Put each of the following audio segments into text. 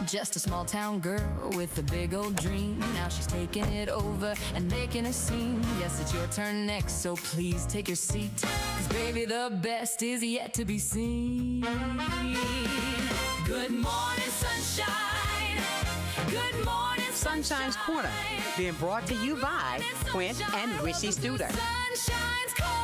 just a small town girl with a big old dream. Now she's taking it over and making a scene. Yes, it's your turn next, so please take your seat. 'Cause baby, the best is yet to be seen. Good morning, sunshine. Good morning, Sunshine's Corner, being brought to you by Quint and Richie Studer. Sunshine's Corner.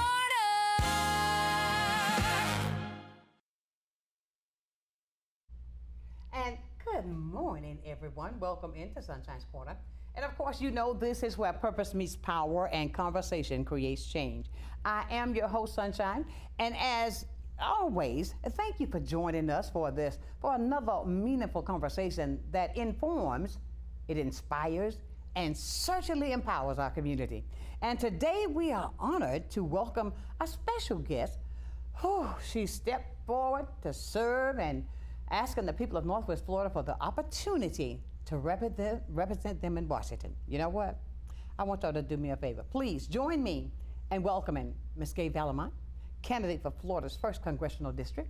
And good morning, everyone. Welcome into Sunshine's Corner. And of course, you know this is where purpose meets power and conversation creates change. I am your host, Sunshine, and as always, thank you for joining us for another meaningful conversation that informs, it inspires, and certainly empowers our community. And today we are honored to welcome a special guest. She stepped forward to serve and asking the people of Northwest Florida for the opportunity to represent them in Washington. You know what? I want y'all to do me a favor. Please join me in welcoming Ms. Gay Valamont, candidate for Florida's 1st Congressional District.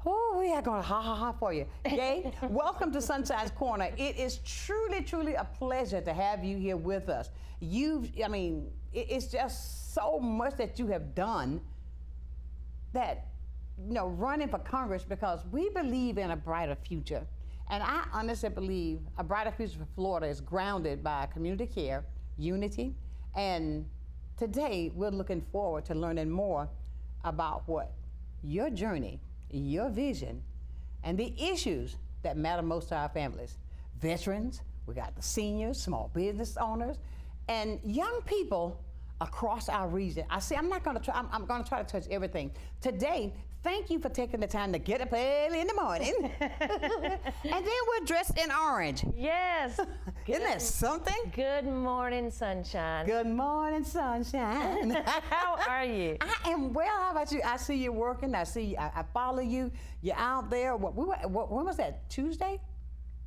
We are going to ha for you. Gay, welcome to Sunshine's Corner. It is truly a pleasure to have you here with us. It's just so much that you have done that, running for Congress, because we believe in a brighter future. And I honestly believe a brighter future for Florida is grounded by community care, unity, and today we're looking forward to learning more about what your journey, your vision, and the issues that matter most to our families. Veterans, we got the seniors, small business owners, and young people across our region. I'm going to try to touch everything. Today, thank you for taking the time to get up early in the morning. And then we're dressed in orange. Yes. Isn't that something? Good morning, sunshine. Good morning, sunshine. How are you? I am well. How about you? I see you working. I follow you. You're out there. When was that? Tuesday?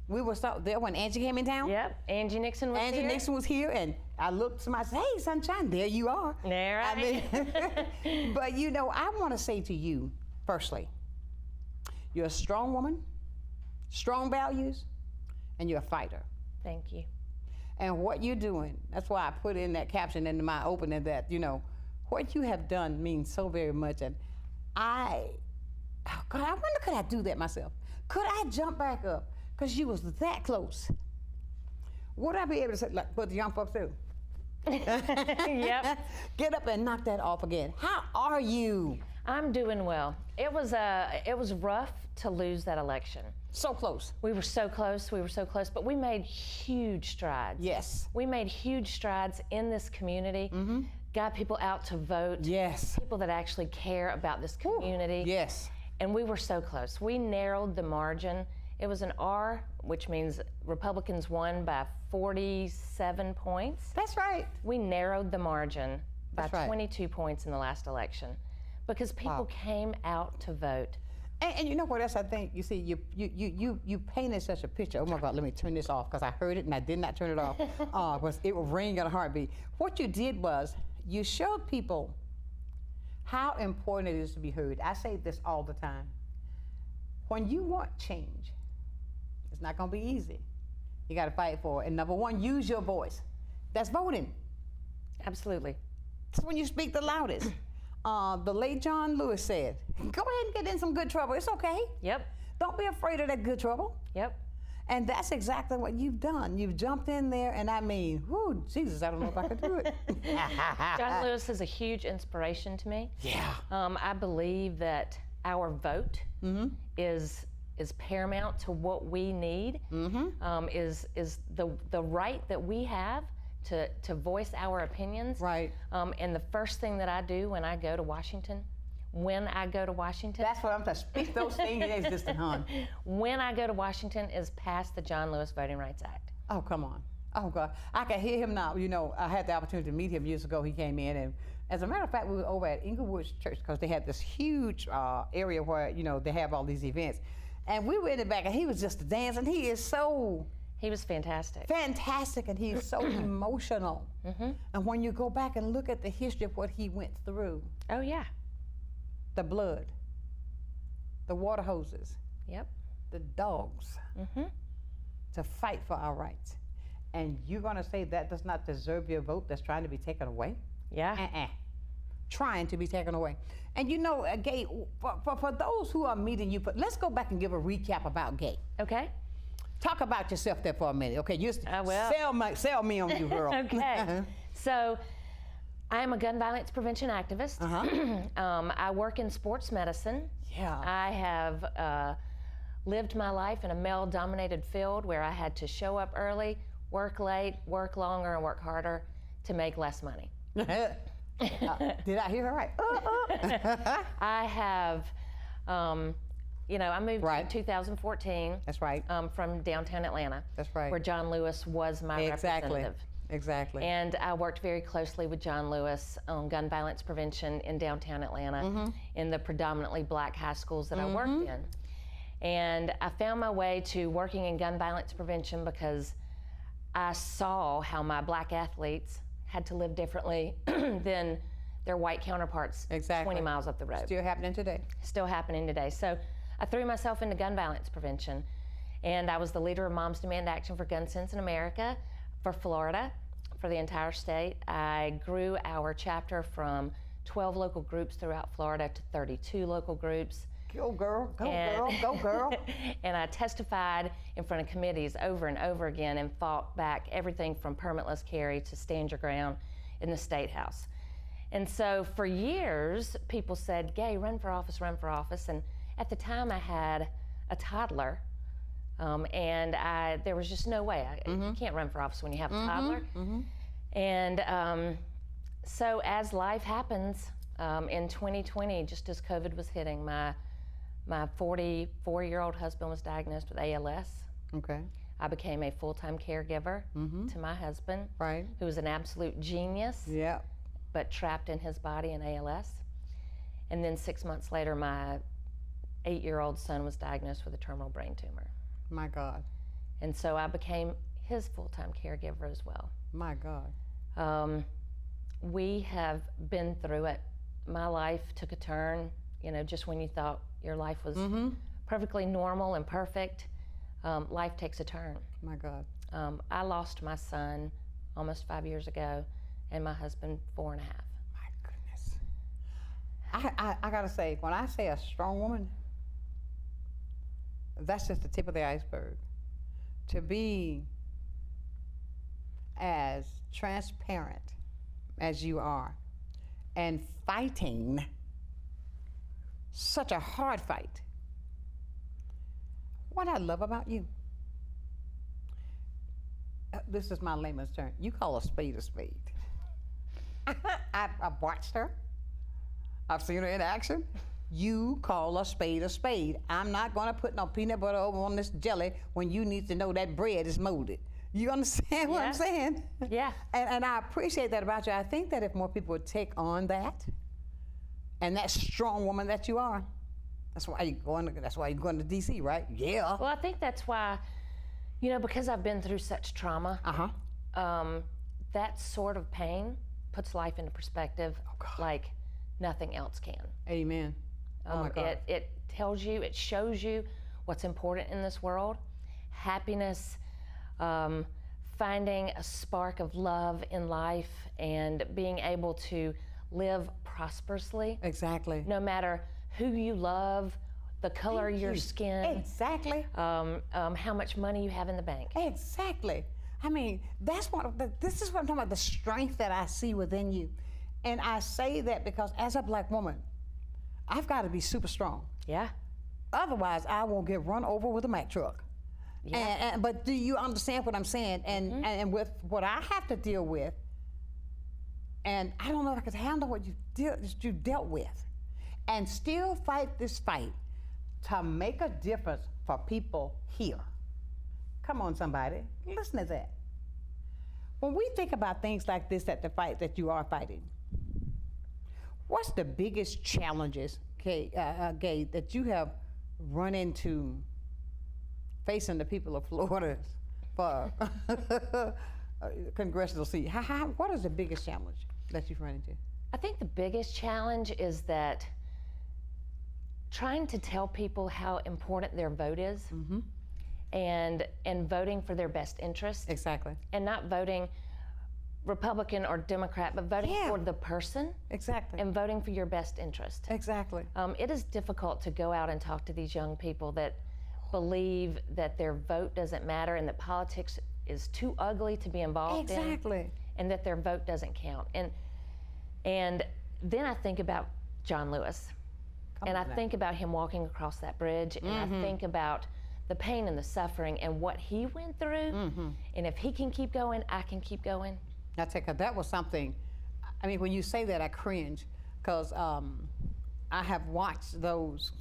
We were there when Angie came in town? Yep, Angie Nixon was here. Angie Nixon was here, and I looked to somebody and said, hey, Sunshine, there you are. There I am. But I want to say to you, firstly, you're a strong woman, strong values, and you're a fighter. Thank you. And what you're doing, that's why I put in that caption into my opening that, what you have done means so very much. And I wonder, could I do that myself? Could I jump back up? Because you was that close. Would I be able to say, like what the young folks do? Yep. Get up and knock that off again. How are you? I'm doing well. It was rough to lose that election. So close. We were so close, but we made huge strides. Yes. We made huge strides in this community. Mm-hmm. Got people out to vote. Yes. People that actually care about this community. Ooh, yes. And we were so close. We narrowed the margin. It was an R, which means Republicans won by 47 points. That's right. We narrowed the margin by That's right. 22 points in the last election because people came out to vote. And you know what else I think? You see, you painted such a picture. Oh my God, let me turn this off because I heard it and I did not turn it off. It will ring in a heartbeat. What you did was you showed people how important it is to be heard. I say this all the time. When you want change, it's not going to be easy. You got to fight for it. And number one, use your voice. That's voting. Absolutely. That's when you speak the loudest. The late John Lewis said, go ahead and get in some good trouble. It's okay. Yep. Don't be afraid of that good trouble. Yep. And that's exactly what you've done. You've jumped in there, and Jesus, I don't know if I could do it. John Lewis is a huge inspiration to me. Yeah. I believe that our vote is paramount to what we need, is the right that we have to voice our opinions. Right. And the first thing that I do when I go to Washington, That's what I'm saying. Speak those things in existence, hon. When I go to Washington is pass the John Lewis Voting Rights Act. Oh, come on. Oh, God. I can hear him now. I had the opportunity to meet him years ago. He came in, and as a matter of fact, we were over at Inglewood Church because they had this huge area where, they have all these events. And we were in the back, and he was just dancing. He was fantastic. Fantastic, and he's so emotional. Mm-hmm. And when you go back and look at the history of what he went through. Oh, yeah. The blood, the water hoses. Yep. The dogs. Mm-hmm. to fight for our rights. And you're going to say that does not deserve your vote that's trying to be taken away? Yeah. Trying to be taken away. And you know, Gay, for those who are meeting you, let's go back and give a recap about Gay. Okay. Talk about yourself there for a minute. Okay, you sell me on you, girl. Okay. So I'm a gun violence prevention activist. I work in sports medicine. Yeah. I have lived my life in a male-dominated field where I had to show up early, work late, work longer, and work harder to make less money. Did I hear her right? I have, I moved in 2014. That's right. From downtown Atlanta. That's right. Where John Lewis was my representative. Exactly. And I worked very closely with John Lewis on gun violence prevention in downtown Atlanta in the predominantly black high schools that I worked in. And I found my way to working in gun violence prevention because I saw how my black athletes had to live differently than their white counterparts 20 miles up the road. Still happening today. Still happening today. So I threw myself into gun violence prevention, and I was the leader of Moms Demand Action for Gun Sense in America for Florida, for the entire state. I grew our chapter from 12 local groups throughout Florida to 32 local groups. Go girl, go girl. And I testified in front of committees over and over again and fought back everything from permitless carry to stand your ground in the State House. And so for years, people said, Gay, run for office, run for office. And at the time I had a toddler, and there was just no way. You can't run for office when you have a toddler. And so as life happens, in 2020, just as COVID was hitting, my 44-year-old husband was diagnosed with ALS. Okay. I became a full-time caregiver to my husband, who was an absolute genius, but trapped in his body in ALS. And then 6 months later, my 8-year-old son was diagnosed with a terminal brain tumor. My God. And so I became his full-time caregiver as well. My God. We have been through it. My life took a turn, just when you thought your life was perfectly normal and perfect, life takes a turn. My God. I lost my son almost 5 years ago, and my husband 4.5. My goodness. I gotta say, when I say a strong woman, that's just the tip of the iceberg. To be as transparent as you are and fighting such a hard fight. What I love about you, this is my layman's term, you call a spade a spade. I've watched her. I've seen her in action. You call a spade a spade. I'm not gonna put no peanut butter over on this jelly when you need to know that bread is molded. You understand what I'm saying? Yeah. And I appreciate that about you. I think that if more people would take on that, and that strong woman that you are, that's why you're going to DC, right? Yeah. Well, I think that's why, because I've been through such trauma, that sort of pain puts life into perspective like nothing else can. Amen. Oh my God. It tells you, it shows you what's important in this world. Happiness, finding a spark of love in life, and being able to live prosperously. Exactly. No matter who you love, the color of your skin. Exactly. How much money you have in the bank. Exactly. I mean, this is what I'm talking about, the strength that I see within you. And I say that because as a black woman, I've got to be super strong. Yeah. Otherwise, I won't get run over with a Mack truck. Yeah. But do you understand what I'm saying? And with what I have to deal with, and I don't know if I could handle what you dealt with, and still fight this fight to make a difference for people here. Come on, somebody, listen to that. When we think about things like this, the fight that you are fighting, what's the biggest challenges, Gay, that you have run into facing the people of Florida for congressional seat? What is the biggest challenge that you've run into? I think the biggest challenge is that trying to tell people how important their vote is and voting for their best interest. Exactly. And not voting Republican or Democrat, but voting Yeah. for the person Exactly. and voting for your best interest. Exactly. It is difficult to go out and talk to these young people that believe that their vote doesn't matter and that politics is too ugly to be involved in, Exactly. and that their vote doesn't count. And then I think about John Lewis, and I think about him walking across that bridge, and I think about the pain and the suffering and what he went through. And if he can keep going, I can keep going. I tell you, that was something. I mean, when you say that, I cringe, because I have watched those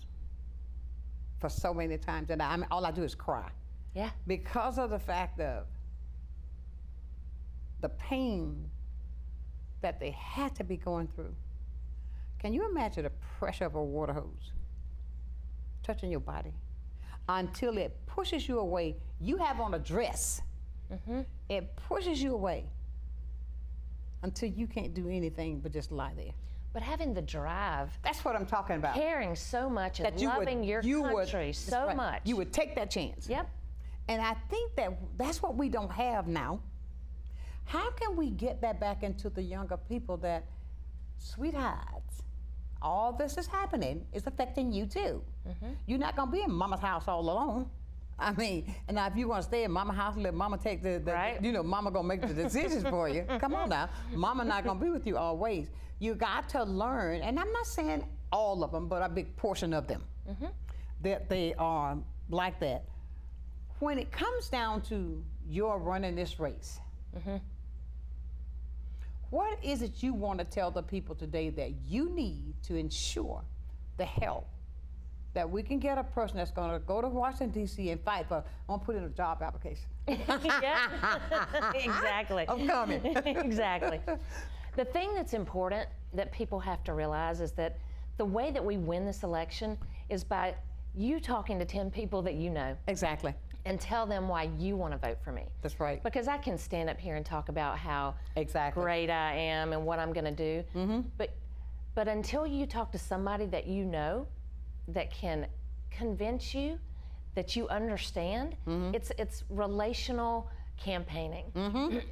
for so many times, and I mean, all I do is cry Yeah. because of the fact of the pain that they had to be going through. Can you imagine the pressure of a water hose touching your body until it pushes you away? You have on a dress. It pushes you away until you can't do anything but just lie there. But having the drive, That's what I'm talking about. caring so much and That you would- loving your you would- country that's so right. much. You would take that chance. Yep. And I think that's what we don't have now. How can we get that back into the younger people that, sweethearts, all this is happening is affecting you too. You're not going to be in mama's house all alone. I mean, and now if you want to stay in mama's house, let mama take Right. you know, mama going to make the decisions for you. Come on now. Mama not going to be with you always. You got to learn, and I'm not saying all of them, but a big portion of them, that they are like that. When it comes down to your running this race, what is it you want to tell the people today that you need to ensure the help that we can get a person that's going to go to Washington, D.C. and fight for? I'm going to put in a job application. Yeah. Exactly. I'm coming. Exactly. The thing that's important that people have to realize is that the way that we win this election is by you talking to 10 people that you know Exactly. and tell them why you want to vote for me. That's right. Because I can stand up here and talk about how Exactly. great I am and what I'm going to do. But until you talk to somebody that you know that can convince you that you understand, it's relational campaigning.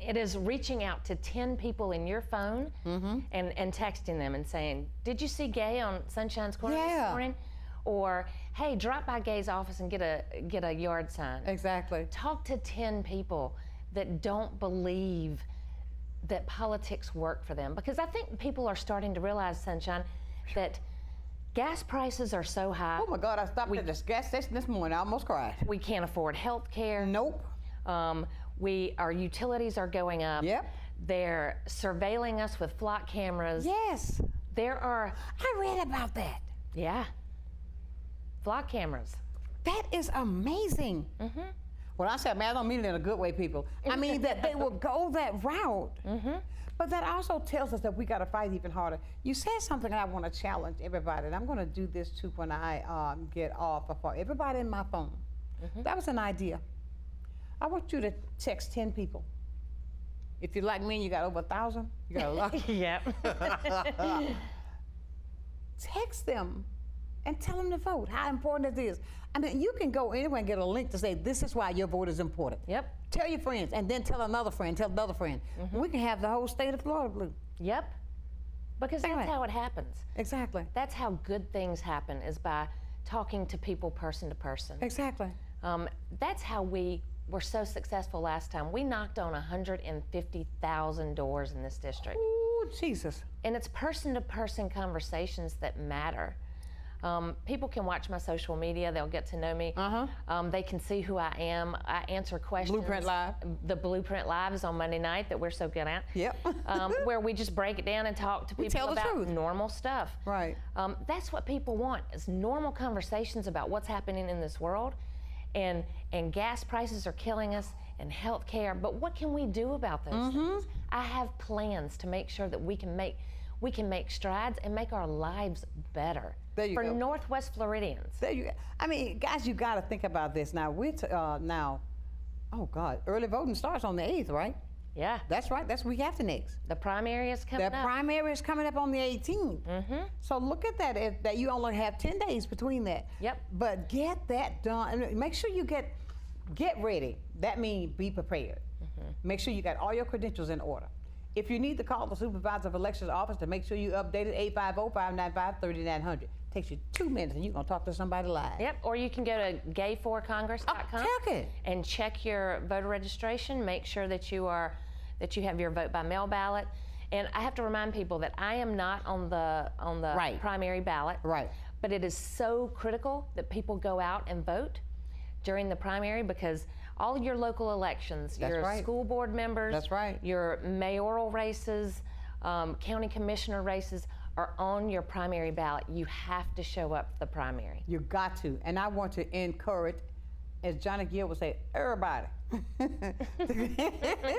It is reaching out to 10 people in your phone and texting them and saying, did you see Gay on Sunshine's Corner this Yeah. morning? Or, hey, drop by Gay's office and get a yard sign. Exactly. Talk to 10 people that don't believe that politics work for them. Because I think people are starting to realize, Sunshine, that gas prices are so high. Oh my God, I stopped at this gas station this morning. I almost cried. We can't afford health care. Nope. Our utilities are going up. Yep. They're surveilling us with flock cameras. Yes. There are, I read about that. yeah, flock cameras. That is amazing. Well, I said, man, I don't mean it in a good way, people. I mean that they will go that route. But that also tells us that we got to fight even harder. You said something I want to challenge everybody, and I'm going to do this too when I get off for everybody in my phone. That was an idea. I want you to text 10 people. If you're like me and you got over 1,000, you got a lot. Yep. Text them and tell them to vote, how important it is. I mean, you can go anywhere and get a link to say, this is why your vote is important. Yep. Tell your friends, and then tell another friend, tell another friend. We can have the whole state of Florida blue. Yep. Because Think that's about it. how it happens. Exactly. That's how good things happen, is by talking to people person to person. Exactly. That's how we were so successful last time. We knocked on 150,000 doors in this district. Ooh, Jesus. And it's person-to-person conversations that matter. People can watch my social media. They'll get to know me. They can see who I am. I answer questions. Blueprint Live. The Blueprint Live is on Monday night that we're so good at. Yep. Where we just break it down and talk to people tell the about truth. normal stuff. Right. That's what people want, is normal conversations about what's happening in this world. And gas prices are killing us, and health care. But what can we do about those things? I have plans to make sure that we can make strides and make our lives better There you for go. Northwest Floridians. There you, I mean, guys, you got to think about this now. Now, oh God, early voting starts on the 8th, right? Yeah. That's right. That's week after next. The primary is coming The up. primary is coming up on the 18th. So look at that, that you only have 10 days between that. Yep. But get that done. And make sure you get get ready. That means be prepared. Make sure you got all your credentials in order. If you need to call the Supervisor of Elections office to make sure you updated, 850-595-3900. Takes you 2 minutes and you're gonna talk to somebody live. Yep, or you can go to gay4congress.com and check your voter registration. Make sure that you have your vote by mail ballot. And I have to remind people that I am not on the primary ballot. Right. But it is so critical that people go out and vote during the primary, because all your local elections, your school board members, your mayoral races, county commissioner races are on your primary ballot. You have to show up for the primary. You got to. And I want to encourage, as Johnny Gill would say, everybody.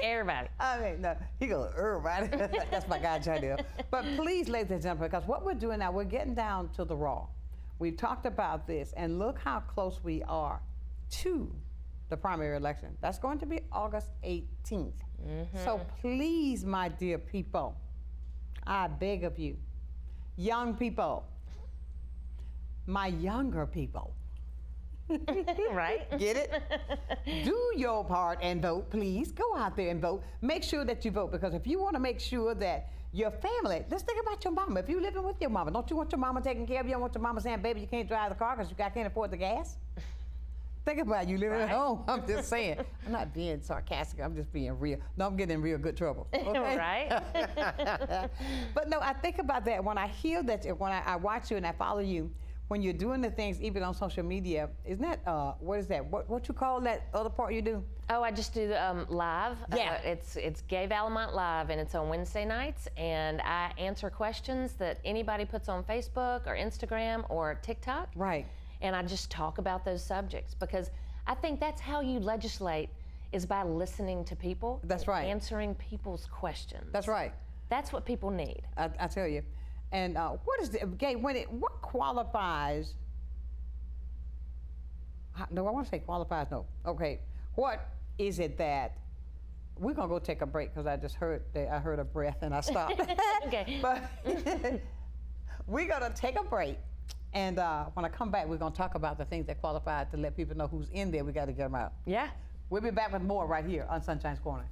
Everybody. I mean, no, he goes, everybody. That's my guy, Johnny Gill. But please, ladies and gentlemen, because what we're doing now, we're getting down to the raw. We've talked about this, and look how close we are to the primary election. That's going to be August 18th. So please, my dear people, I beg of you, young people, my younger people, right? Get it? Do your part and vote, please. Go out there and vote. Make sure that you vote, because if you want to make sure that your family, let's think about your mama. If you're living with your mama, don't you want your mama taking care of you? You don't want your mama saying, baby, you can't drive the car because you can't afford the gas? Think about you living at home. I'm just saying. I'm not being sarcastic. I'm just being real. No, I'm getting in real good trouble. Okay? Right? But no, I think about that when I hear that, when I watch you and I follow you, when you're doing the things even on social media, isn't that, what is that? What you call that other part you do? Oh, I just do live. Yeah. It's Gay Valamont Live, and it's on Wednesday nights, and I answer questions that anybody puts on Facebook or Instagram or TikTok. Right. And I just talk about those subjects, because I think that's how you legislate, is by listening to people. That's right. Answering people's questions. That's right. That's what people need. I tell you. And what is the gay? What qualifies? No, I want to say qualifies. No. Okay. What is it that we're gonna go take a break, because I just heard I heard a breath and I stopped. Okay. But we're gonna take a break, and when I come back, we're gonna talk about the things that qualify to let people know who's in there. We got to get them out. Yeah. We'll be back with more right here on Sunshine's Corner.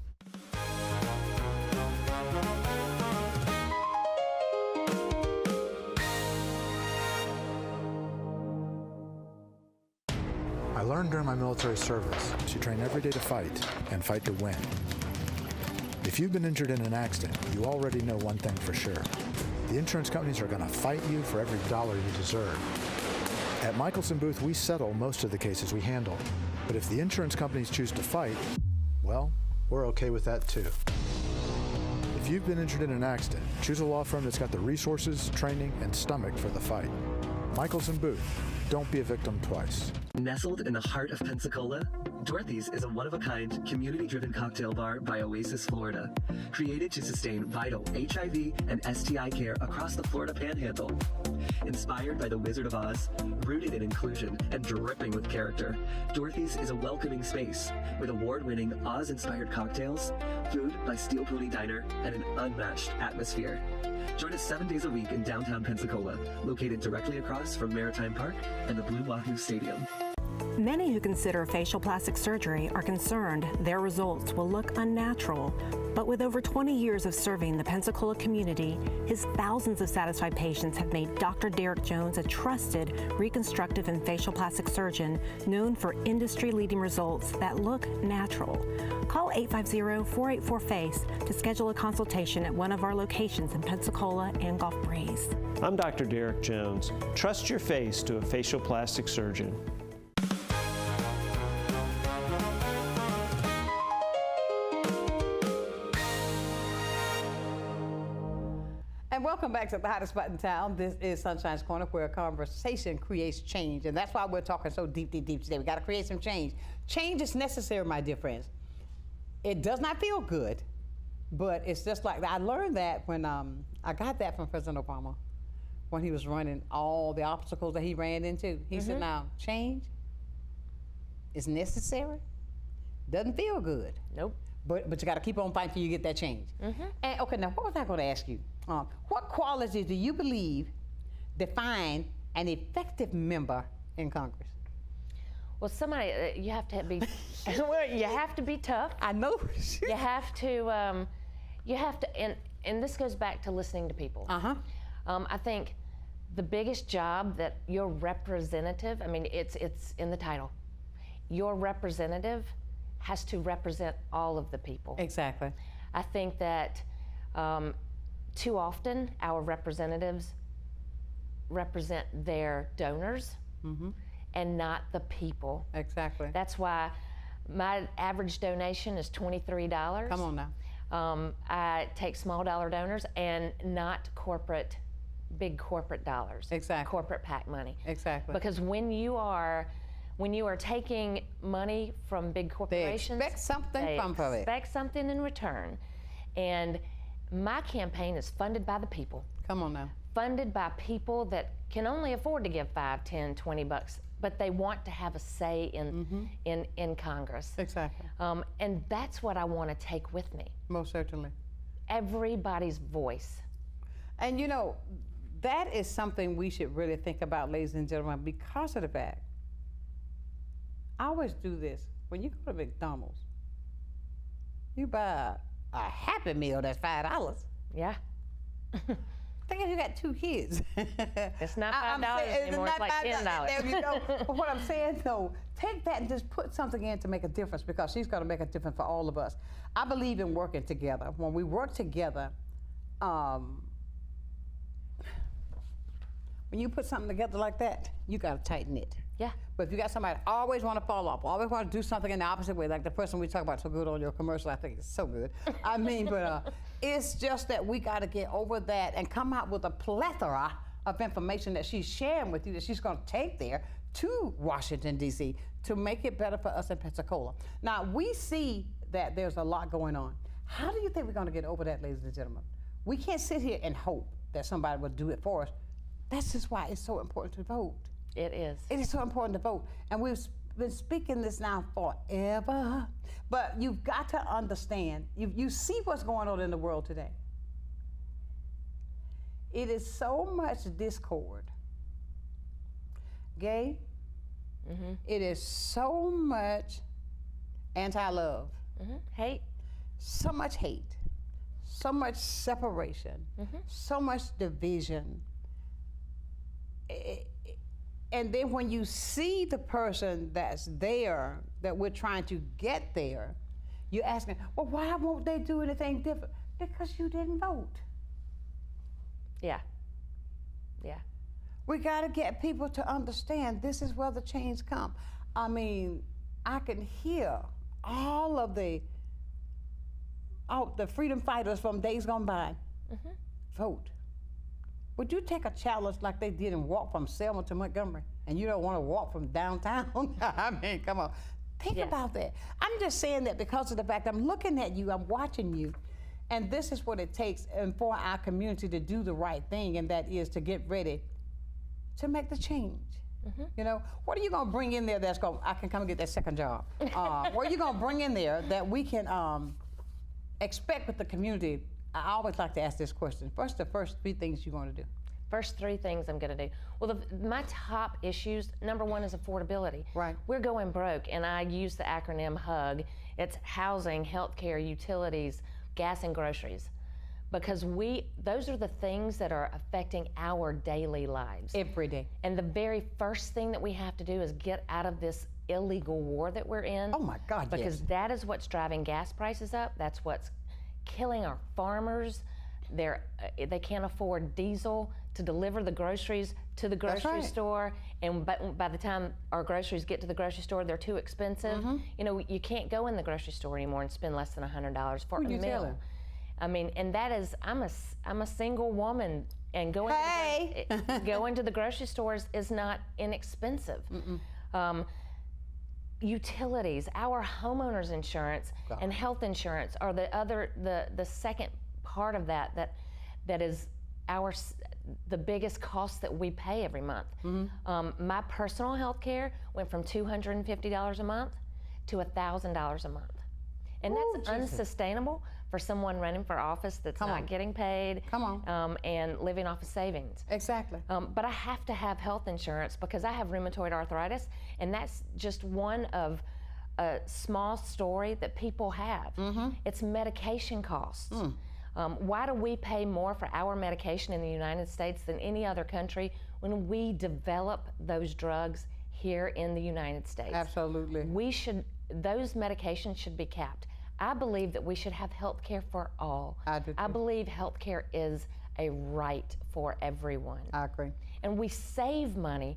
I learned during my military service to train every day to fight and fight to win. If you've been injured in an accident, you already know one thing for sure. The insurance companies are going to fight you for every dollar you deserve. At Michelson Booth, we settle most of the cases we handle. But if the insurance companies choose to fight, well, we're okay with that too. If you've been injured in an accident, choose a law firm that's got the resources, training, and stomach for the fight. Michelson Booth. Don't be a victim twice. Nestled in the heart of Pensacola, Dorothy's is a one-of-a-kind, community-driven cocktail bar by Oasis, Florida, created to sustain vital HIV and STI care across the Florida Panhandle. Inspired by the Wizard of Oz, rooted in inclusion, and dripping with character, Dorothy's is a welcoming space with award-winning Oz-inspired cocktails, food by Steel Pony Diner, and an unmatched atmosphere. Join us 7 days a week in downtown Pensacola, located directly across from Maritime Park and the Blue Wahoo Stadium. Many who consider facial plastic surgery are concerned their results will look unnatural. But with over 20 years of serving the Pensacola community, his thousands of satisfied patients have made Dr. Derek Jones a trusted reconstructive and facial plastic surgeon known for industry-leading results that look natural. Call 850-484-FACE to schedule a consultation at one of our locations in Pensacola and Gulf Breeze. I'm Dr. Derek Jones. Trust your face to a facial plastic surgeon. And welcome back to the hottest spot in town. This is Sunshine's Corner, where a conversation creates change. And that's why we're talking so deep today. We got to create some change. Change is necessary, my dear friends. It does not feel good, but it's just like, I learned that when I got that from President Obama, when he was running all the obstacles that he ran into. He said, now, change is necessary. Doesn't feel good. Nope. But you got to keep on fighting till you get that change. And okay, now what was I going to ask you? What qualities do you believe define an effective member in Congress? Well, somebody, you have to be, well, you have to be tough. I know. You have to, and this goes back to listening to people. I think the biggest job that your representative, I mean, it's in the title, your representative has to represent all of the people. Exactly. I think that too often our representatives represent their donors and not the people. Exactly. That's why my average donation is $23. Come on now. I take small dollar donors and not big corporate dollars. Exactly. Corporate PAC money. Exactly. Because when you are taking money from big corporations, expect something from it. Expect something in return. And my campaign is funded by the people. Come on now. Funded by people that can only afford to give 5, 10, 20 bucks, but they want to have a say in Congress. Exactly. And that's what I want to take with me. Most certainly. Everybody's voice. And you know, that is something we should really think about, ladies and gentlemen, because of the fact, I always do this. When you go to McDonald's, you buy a Happy Meal that's $5. Yeah. Think if you got 2 kids. It's not $5 anymore, it's like $10. There you go. But what I'm saying though, take that and just put something in to make a difference, because she's gonna make a difference for all of us. I believe in working together. When we work together, when you put something together like that, you gotta tighten it. Yeah. But if you got somebody that always want to fall off, always want to do something in the opposite way, like the person we talk about so good on your commercial, I think it's so good. I mean, but it's just that we got to get over that and come out with a plethora of information that she's sharing with you, that she's going to take there to Washington, D.C. to make it better for us in Pensacola. Now, we see that there's a lot going on. How do you think we're going to get over that, ladies and gentlemen? We can't sit here and hope that somebody will do it for us. That's just why it's so important to vote. It is. It is so important to vote. And we've been speaking this now forever. But you've got to understand, you see what's going on in the world today. It is so much discord. Gay, it is so much anti-love. Hate. So much hate. So much separation. So much division. And then when you see the person that's there, that we're trying to get there, you're asking, well, why won't they do anything different? Because you didn't vote. Yeah. Yeah. We got to get people to understand this is where the change come. I mean, I can hear all of the freedom fighters from days gone by. Vote. Would you take a challenge like they did and walk from Selma to Montgomery, and you don't want to walk from downtown? I mean, come on. Think about that. I'm just saying that because of the fact I'm looking at you, I'm watching you, and this is what it takes for our community to do the right thing, and that is to get ready to make the change. You know, what are you going to bring in there that's going, I can come and get that second job? What are you going to bring in there that we can expect with the community? I always like to ask this question. What's the first 3 things you're going to do? First 3 things I'm going to do. Well, my top issues, number 1 is affordability. Right. We're going broke, and I use the acronym HUG. It's housing, healthcare, utilities, gas, and groceries. Because those are the things that are affecting our daily lives. Every day. And the very first thing that we have to do is get out of this illegal war that we're in. Oh my God, because yes. that is what's driving gas prices up. That's what's killing our farmers. They can't afford diesel to deliver the groceries to the grocery store, and by the time our groceries get to the grocery store, they're too expensive. You know, you can't go in the grocery store anymore and spend less than $100 for a meal. I mean, and that is, I'm a single woman, and going to the grocery stores is not inexpensive. Utilities, our homeowners insurance and health insurance are the second part of that is the biggest cost that we pay every month. My personal health care went from $250 a month to $1,000 a month. And Ooh, that's Jesus. unsustainable for someone running for office that's Come not on. getting paid. Come on. And living off of savings. Exactly. But I have to have health insurance because I have rheumatoid arthritis, and that's just one of a small story that people have. It's medication costs. Why do we pay more for our medication in the United States than any other country when we develop those drugs here in the United States? Absolutely. Those medications should be capped. I believe that we should have health care for all. I do I too. believe health care is a right for everyone. I agree. And we save money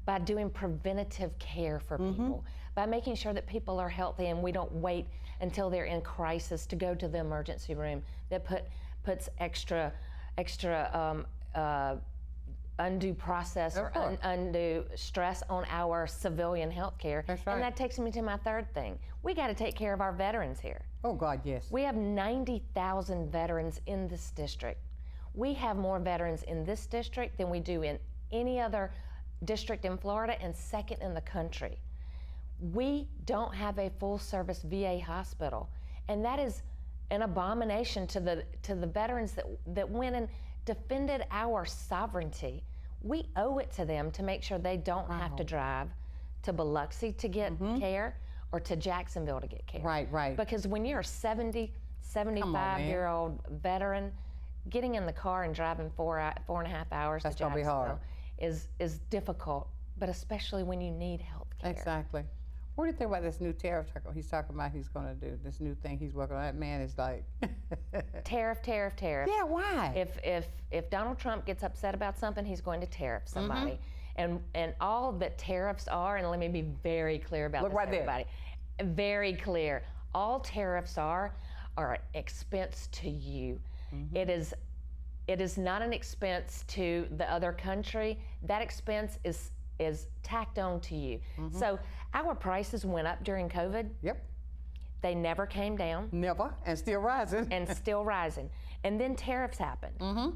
by doing preventative care for people, by making sure that people are healthy and we don't wait until they're in crisis to go to the emergency room. That puts extra undue process or undue stress on our civilian health care. That's right. And that takes me to my third thing. We got to take care of our veterans here. Oh, God, yes. We have 90,000 veterans in this district. We have more veterans in this district than we do in any other district in Florida, and second in the country. We don't have a full-service VA hospital, and that is an abomination to the veterans that went and defended our sovereignty. We owe it to them to make sure they don't have to drive to Biloxi to get care or to Jacksonville to get care. Right. Because when you're a 75-year-old veteran, getting in the car and driving 4.5 hours That's to gonna be hard. Jacksonville is difficult, but especially when you need health care. Exactly. What do you think about this new tariff he's talking about he's going to do, this new thing he's working on? That man is like... Tariff. Yeah, why? If Donald Trump gets upset about something, he's going to tariff somebody. And all that tariffs are, and let me be very clear about Look this, right there. everybody. Very clear. All tariffs are an expense to you. It is not an expense to the other country. That expense is tacked on to you. So our prices went up during COVID. Yep. They never came down. Never, and still rising. And still rising. And then tariffs happened.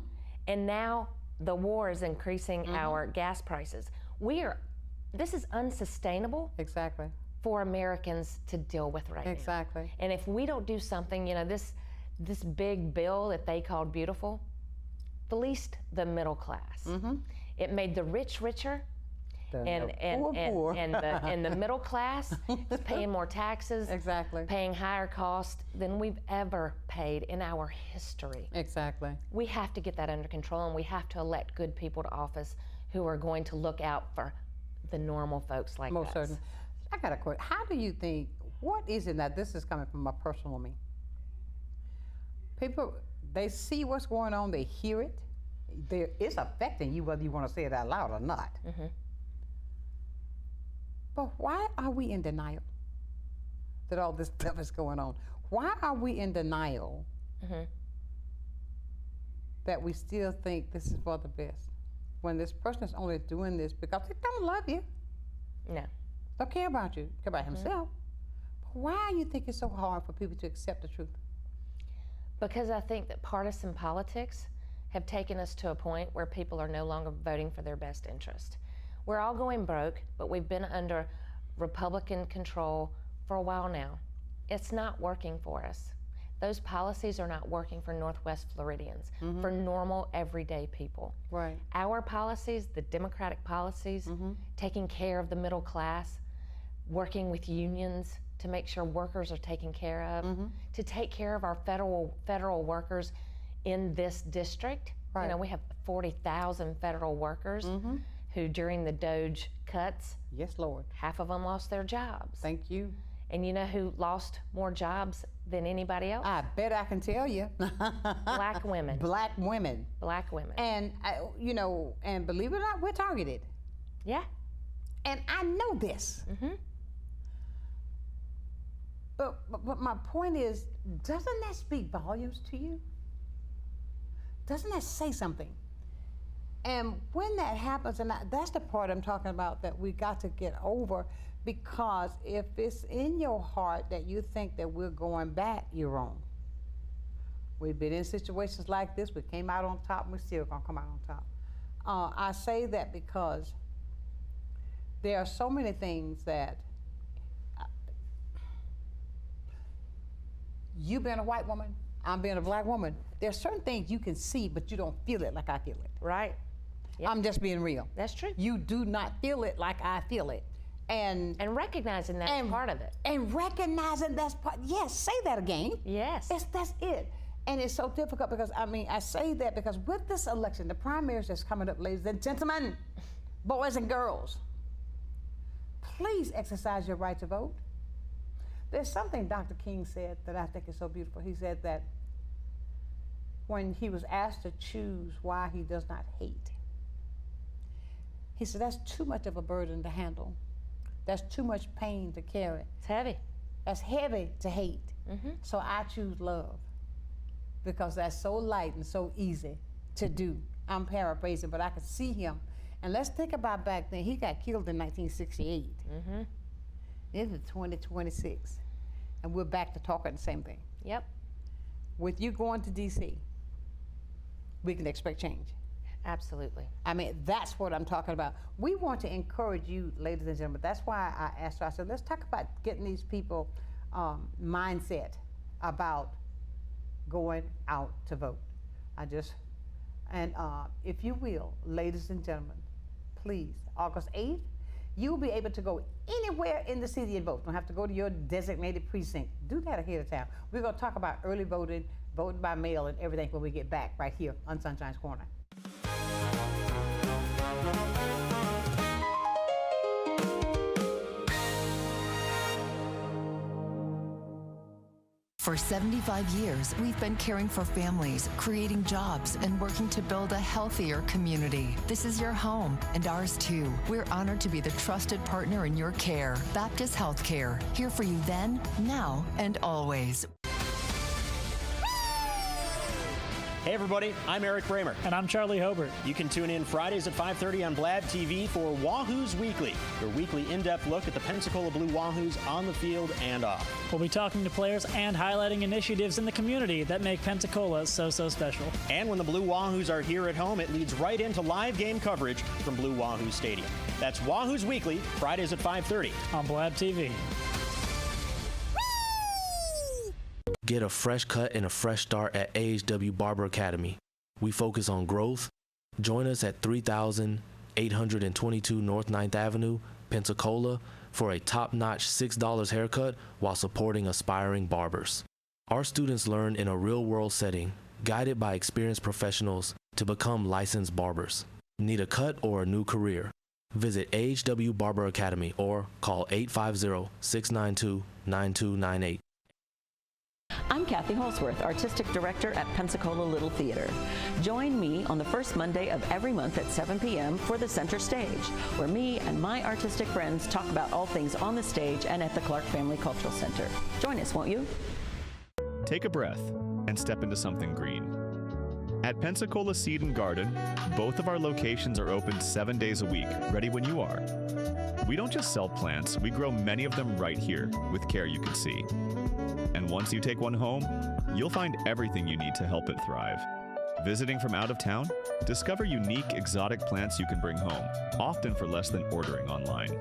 And now the war is increasing our gas prices. This is unsustainable Exactly. for Americans to deal with right now. Exactly. And if we don't do something, this big bill that they called beautiful fleeced the middle class. It made the rich richer, and the middle class is paying more taxes, Exactly. paying higher costs than we've ever paid in our history. Exactly. We have to get that under control, and we have to elect good people to office who are going to look out for the normal folks like Most us. certainly. I got a question. How do you think, what is it, now this is coming from my personal me. People, they see what's going on, they hear it. It's affecting you whether you want to say it out loud or not. But why are we in denial that all this stuff is going on? Why are we in denial that we still think this is for the best? When this person is only doing this because they don't love you, No. don't care about you, care about himself. But why do you think it's so hard for people to accept the truth? Because I think that partisan politics have taken us to a point where people are no longer voting for their best interest. We're all going broke, but we've been under Republican control for a while now. It's not working for us. Those policies are not working for Northwest Floridians, for normal, everyday people. Right. Our policies, the Democratic policies, taking care of the middle class, working with unions to make sure workers are taken care of, to take care of our federal workers in this district. Right. You know, we have 40,000 federal workers who during the Doge cuts, Yes, Lord. half of them lost their jobs. Thank you. And you know who lost more jobs than anybody else? I bet I can tell you. Black women. Black women. Black women. And, and believe it or not, we're targeted. Yeah. And I know this. But my point is, doesn't that speak volumes to you? Doesn't that say something? And when that happens, and that's the part I'm talking about that we got to get over, because if it's in your heart that you think that we're going back, you're wrong. We've been in situations like this. We came out on top, and we're still going to come out on top. I say that because there are so many things that You being a white woman, I'm being a black woman, there's certain things you can see, but you don't feel it like I feel it. Right. Yep. I'm just being real. That's true. You do not feel it like I feel it. And recognizing that's part of it. And recognizing that's part, yes, say that again. Yes. That's it. And it's so difficult because, I say that because with this election, the primaries that's coming up, ladies and gentlemen, boys and girls, please exercise your right to vote. There's something Dr. King said that I think is so beautiful. He said that when he was asked to choose why he does not hate, he said that's too much of a burden to handle. That's too much pain to carry. It's heavy. That's heavy to hate. So I choose love because that's so light and so easy to do. I'm paraphrasing, but I could see him. And let's think about back then. He got killed in 1968. This is 2026, and we're back to talking the same thing. Yep. With you going to D.C., we can expect change. Absolutely. I mean, that's what I'm talking about. We want to encourage you, ladies and gentlemen. That's why I asked her, I said, let's talk about getting these people mindset about going out to vote. If you will, ladies and gentlemen, please, August 8th, you'll be able to go anywhere in the city and vote. Don't have to go to your designated precinct. Do that ahead of time. We're going to talk about early voting, voting by mail, and everything when we get back right here on Sunshine's Corner. For 75 years, we've been caring for families, creating jobs, and working to build a healthier community. This is your home, and ours too. We're honored to be the trusted partner in your care. Baptist Healthcare, here for you then, now, and always. Hey everybody, I'm Eric Bramer. And I'm Charlie Hobart. You can tune in Fridays at 5:30 on Blab TV for Wahoos Weekly, your weekly in-depth look at the Pensacola Blue Wahoos on the field and off. We'll be talking to players and highlighting initiatives in the community that make Pensacola so special. And when the Blue Wahoos are here at home, it leads right into live game coverage from Blue Wahoo Stadium. That's Wahoos Weekly, Fridays at 5:30 on Blab TV. Get a fresh cut and a fresh start at AHW Barber Academy. We focus on growth. Join us at 3822 North 9th Avenue, Pensacola, for a top-notch $6 haircut while supporting aspiring barbers. Our students learn in a real-world setting, guided by experienced professionals to become licensed barbers. Need a cut or a new career? Visit AHW Barber Academy or call 850-692-9298. I'm Kathy Holsworth, Artistic Director at Pensacola Little Theater. Join me on the first Monday of every month at 7 p.m. for the Center Stage, where me and my artistic friends talk about all things on the stage and at the Clark Family Cultural Center. Join us, won't you? Take a breath and step into something green. At Pensacola Seed and Garden, both of our locations are open 7 days a week, ready when you are. We don't just sell plants, we grow many of them right here with care you can see. And once you take one home, you'll find everything you need to help it thrive. Visiting from out of town? Discover unique exotic plants you can bring home, often for less than ordering online.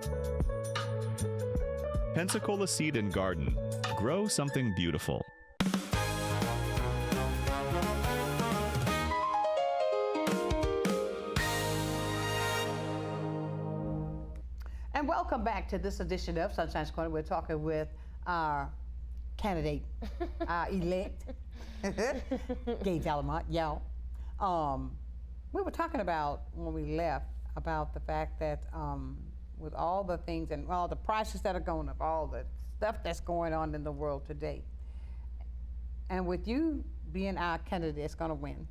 Pensacola Seed and Garden. Grow something beautiful. And welcome back to this edition of Sunshine's Corner. We're talking with our candidate, elect, Gage Alamont, y'all. We were talking about, when we left, about the fact that with all the things and all the prices that are going up, all the stuff that's going on in the world today, and with you being our candidate that's going to win,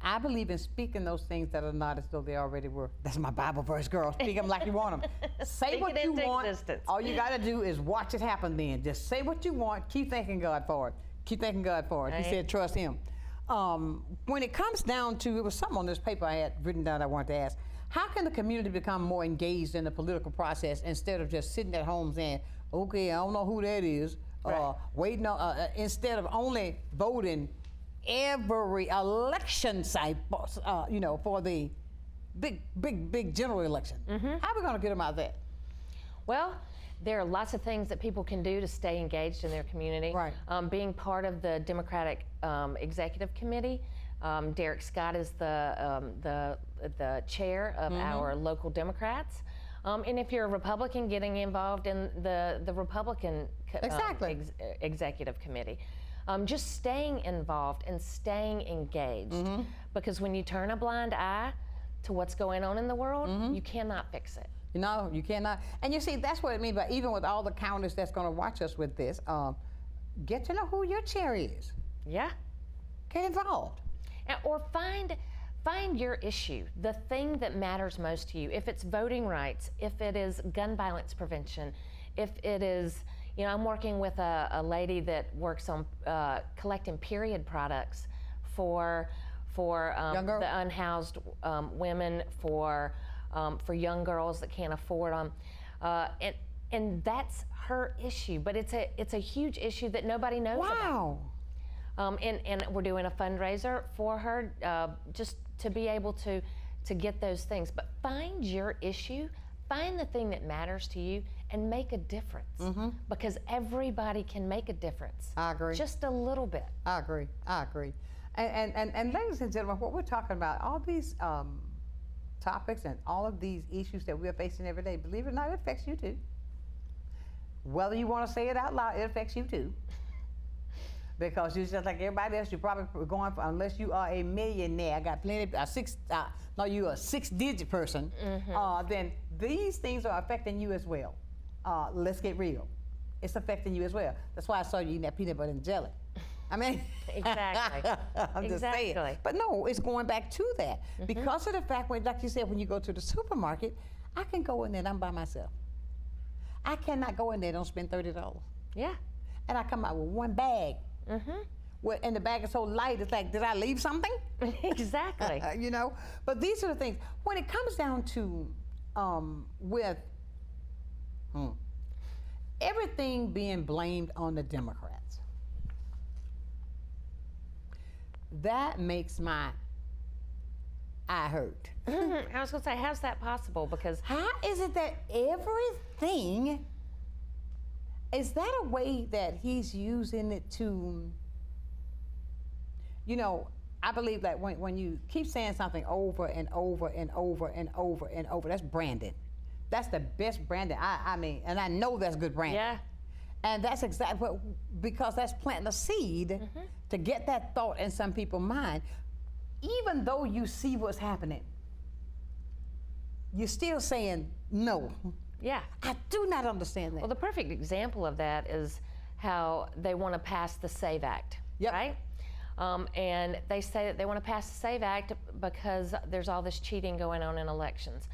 I believe in speaking those things that are not as though they already were. That's my Bible verse, girl. Speak them like you want them. Say what you want. Existence. All you got to do is watch it happen then. Just say what you want. Keep thanking God for it. Keep thanking God for it. Right. He said trust him. When it comes down to, it was something on this paper I had written down I wanted to ask. How can the community become more engaged in the political process instead of just sitting at home saying, okay, I don't know who that is, right. Waiting on, instead of only voting every election cycle, for the big general election. How are we going to get them out of that? Well, There are lots of things that people can do to stay engaged in their community. Right. Being part of the Democratic Executive Committee, Derek Scott is the chair of our local Democrats. And if you're a Republican, getting involved in the Republican Executive Committee. Just staying involved and staying engaged. Because when you turn a blind eye to what's going on in the world, you cannot fix it. No, you cannot. And you see, that's what it means by even with all the counties that's going to watch us with this, get to know who your chair is. Yeah. Get involved. Or find your issue, the thing that matters most to you. If it's voting rights, if it is gun violence prevention, if it is, you know, I'm working with a lady that works on collecting period products for the unhoused women, for young girls that can't afford them, and that's her issue. But it's a huge issue that nobody knows about. And we're doing a fundraiser for her just to be able to get those things. But find your issue, find the thing that matters to you, and make a difference. Because everybody can make a difference. I agree. Just a little bit. I agree. I agree. And ladies and gentlemen, what we're talking about, all these topics and all of these issues that we're facing every day, believe it or not, it affects you too. Whether you want to say it out loud, it affects you too. Because you're just like everybody else, you're probably going for, unless you are a millionaire, I got plenty, you're a six-digit person, then these things are affecting you as well. Let's get real. It's affecting you as well. That's why I saw you eating that peanut butter and jelly. I mean, exactly. I'm just saying. But no, it's going back to that. Because of the fact, like you said, when you go to the supermarket, I can go in there and I'm by myself. I cannot go in there and don't spend $30. Yeah. And I come out with one bag. And the bag is so light, it's like, did I leave something? Exactly. You know? But these are the things. When it comes down to everything being blamed on the Democrats, that makes my eye hurt. I was going to say, how's that possible? Because how is it that everything, is that a way that he's using it to, you know, I believe that when you keep saying something over and over and over and over and over, that's branding. That's the best branding. I mean, and I know that's good branding. Yeah. And that's exactly what, because that's planting a seed to get that thought in some people's mind. Even though you see what's happening, you're still saying no. Yeah. I do not understand that. Well, the perfect example of that is how they want to pass the SAVE Act, right? And they say that they want to pass the SAVE Act because there's all this cheating going on in elections.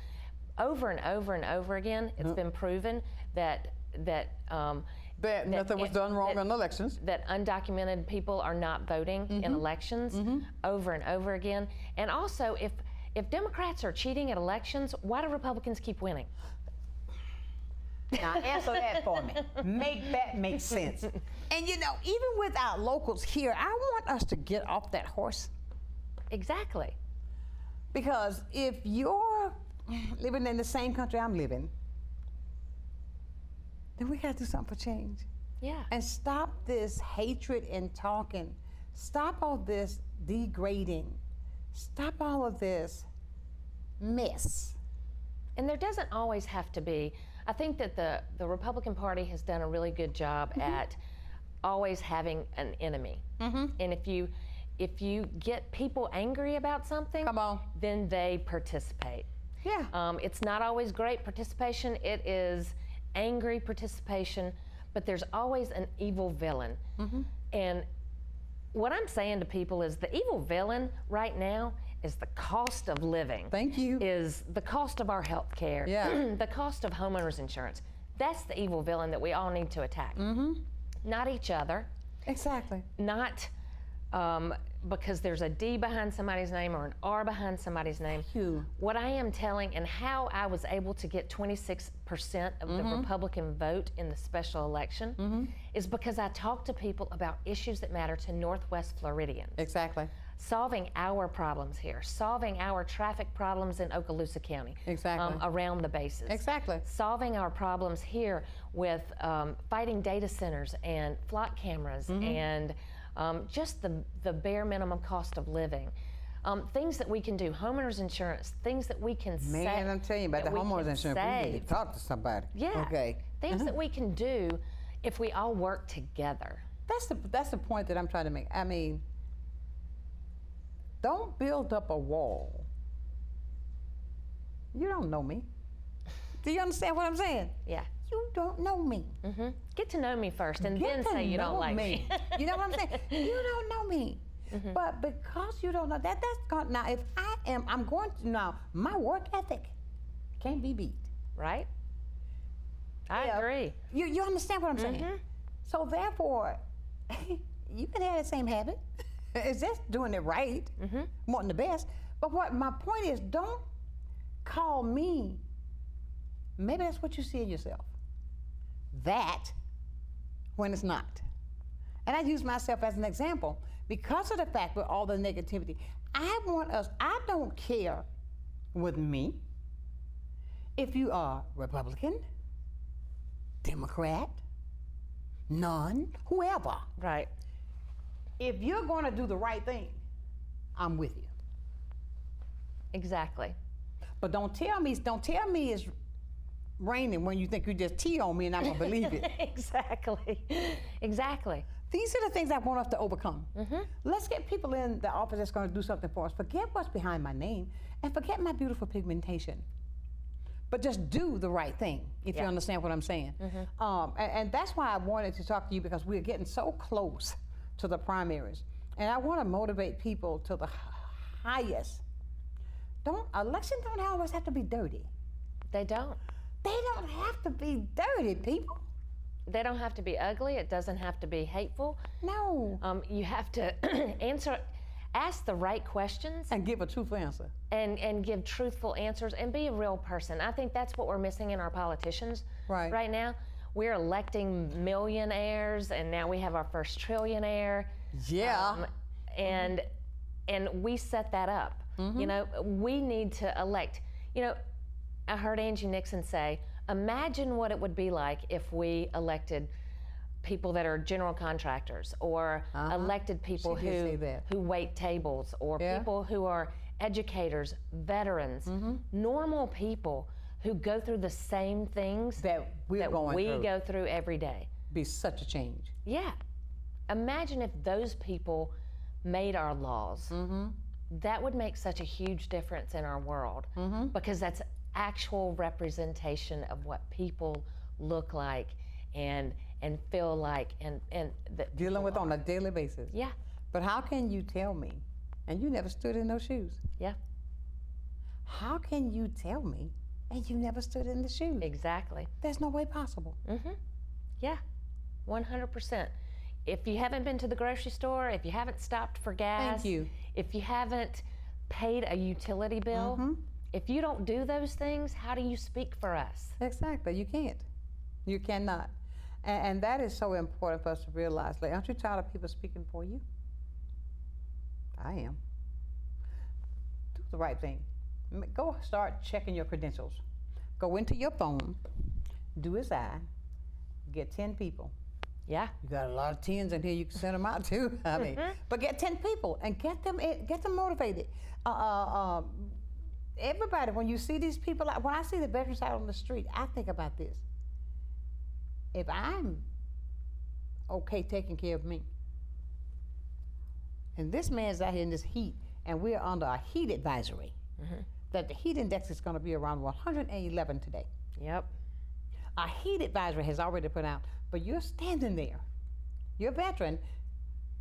Over and over and over again, it's been proven that nothing was done wrong in elections. That undocumented people are not voting in elections over and over again. And also, if Democrats are cheating at elections, why do Republicans keep winning? Now answer that for me. Make that make sense. And you know, even with our locals here, I want us to get off that horse. Exactly. Because if you're living in the same country I'm living, then we gotta do something for change. Yeah. And stop this hatred and talking. Stop all this degrading. Stop all of this mess. And there doesn't always have to be. I think that the Republican Party has done a really good job at always having an enemy. And if you get people angry about something, then they participate. Yeah. It's not always great participation. It is angry participation, but there's always an evil villain. And what I'm saying to people is the evil villain right now is the cost of living. Thank you. Is the cost of our health care. Yeah. The cost of homeowners insurance. That's the evil villain that we all need to attack. Not each other. Exactly. Not because there's a D behind somebody's name or an R behind somebody's name. What I am telling, and how I was able to get 26% of the Republican vote in the special election is because I talked to people about issues that matter to Northwest Floridians. Exactly. solving our problems here, solving our traffic problems in Okaloosa County, Exactly. Around the bases. Exactly. Solving our problems here with fighting data centers and flock cameras and just the bare minimum cost of living. Things that we can do, homeowners insurance, things that we can save. Man, I'm telling you about the homeowners insurance. We need to talk to somebody. Yeah. Okay. Things that we can do if we all work together. That's the point that I'm trying to make. I mean, don't build up a wall. You don't know me. Do you understand what I'm saying? Yeah. You don't know me. Get to know me first and then say you don't like me. You know what I'm saying? You don't know me. But because you don't know that's gone. Now, if I'm going to, now, my work ethic can't be beat. Right? I agree. You understand what I'm saying? So therefore, you can have the same habit. It's just doing it right, wanting the best. But what my point is, don't call me, maybe that's what you see in yourself, that when it's not. And I use myself as an example because of the fact with all the negativity. I don't care with me if you are Republican, Democrat, none, whoever. Right. If you're going to do the right thing, I'm with you. Exactly. But don't tell me it's raining when you think you just tea on me and I'm going to believe it. Exactly. Exactly. These are the things I want us to overcome. Let's get people in the office that's going to do something for us. Forget what's behind my name and forget my beautiful pigmentation. But just do the right thing, if you understand what I'm saying. And that's why I wanted to talk to you, because we're getting so close to the primaries. And I want to motivate people to the highest. Elections don't always have to be dirty. They don't. They don't have to be dirty, people. They don't have to be ugly. It doesn't have to be hateful. No. You have to ask the right questions. And give a truthful answer. And give truthful answers and be a real person. I think that's what we're missing in our politicians right now. We're electing millionaires, and now we have our first trillionaire. Yeah. And we set that up. You know, we need to elect. You know, I heard Angie Nixon say, imagine what it would be like if we elected people that are general contractors, or elected people who wait tables, or people who are educators, veterans, normal people who go through the same things that we go through every day. Be such a change. Yeah. Imagine if those people made our laws. That would make such a huge difference in our world, because that's actual representation of what people look like and feel like and dealing with on a daily basis. Yeah. But how can you tell me, and you never stood in those shoes? Yeah. How can you tell me and you never stood in the shoes? Exactly. There's no way possible. Yeah, 100%. If you haven't been to the grocery store, if you haven't stopped for gas, thank you. If you haven't paid a utility bill, if you don't do those things, how do you speak for us? Exactly, you can't. You cannot. And that is so important for us to realize. Like, aren't you tired of people speaking for you? I am. Do the right thing. Go start checking your credentials. Go into your phone, do as I, get 10 people. Yeah. You got a lot of 10s in here you can send them out to. I mean, but get 10 people and get them motivated. Everybody, when you see these people, when I see the veterans out on the street, I think about this. If I'm okay taking care of me, and this man's out here in this heat, and we're under a heat advisory, that the heat index is going to be around 111 today. Yep. A heat advisory has already put out, but you're standing there. You're a veteran,